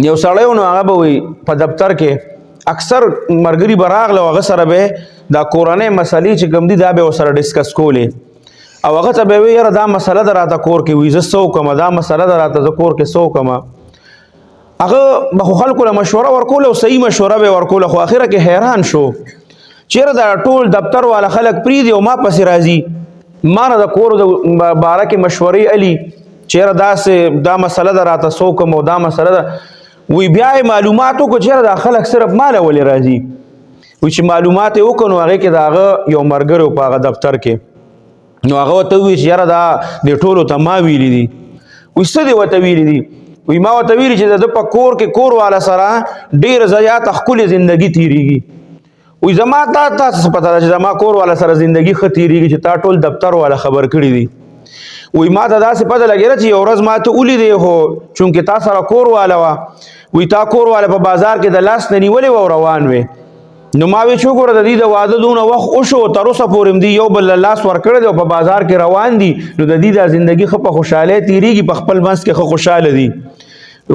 یو سړی نو هغه به وي په دفتر کې اکثر مرګري به راغله او هغه سره به دا کورنۍ مسلې چې کوم دي دا به ورسره ډسکس کولې او هغه ته به وي یاره دا مسله ده راته کور کې وي زه څه وکړم دا مسله ده راته زه کور کې څه وکړم هغه به خو خلکو له مشوره ورکوله او صحیح مشوره به ورکوله خو اخره کې حیران شو چیرې دا ټول دفتر والا خلک پرېږدي او ما پسې راځي ما نه د کور د باره کې مشورې علي چیرې داسې دا مسله ده راته څه وکړم او دا مسله ده وی بیا یې معلومات وکړو چیرې دا خلک صرف ما له ولې راځي وی چې معلومات یې وکړو نو هغې کې د هغه یو ملګری و په هغه دفتر کې نو هغه ورته ووایي چې یاره دا دې ټولو ته ما ویلي دي وی څه دې ورته ویلي دي وی ما ورته ویلي چې د ده په کور کې کور والا سره ډېره زیاته ښکلې زندګي تېرېږي وی زما تاسو څه پته ده چې زما کور والا سره زندګي ښه تېرېږي چې تا ټول دفتر والا خبر کړي دي وی ما ته داسې پته لګېده چې یو ورځ ما ته ولیدې خو چونکې تا سره کور والا وه وی تا کور والا په بازار کې د لاس نه نیولې وه او روان وې نو ما وی چې وګوره د دې د واده دونه وخت وشو تر اوسه پورې هم دي یو بل له لاس ورکړی دی او په بازار کې روان دي نو د دې دا زندګي ښه په خوشحالۍ تېرېږي په خپل منځ کې ښه خوشحاله دي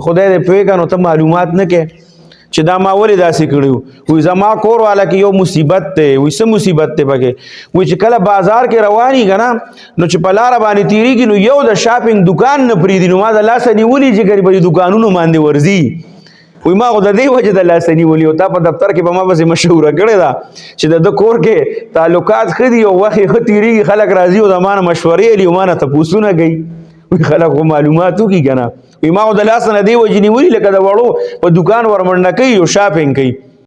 خدای دې پوهېږه نو ته معلومات نه کې چې دا ما ولې داسې کړي وي زما کور والا کې یو مصیبت دی وي څه مصیبت دی پکې وي چې کله بازار کې رواني که نه نو چې په لاره باندې تېرېږي نو یو د شاپینګ دکان نه پرېږدي نو ما د لاسه نیولي چې ګرې به دکانونو باندې ورځي وی ما خو د دې وجه د لاسه نیولي او تا په دفتر کې به ما پسې مشوره کړې ده چې د ده کور کې تعلقات ښه دي او وخت یې ښه تېرېږي خلک راځي او د ما نه مشورې علي او ما نه تپوسونه کوي وی خلک خو معلومات وکړي که نه وی ما خو د لاسه نه دې وجې نیولي لکه د وړو په دکان ورمنډه کوي او شاپینګ کوي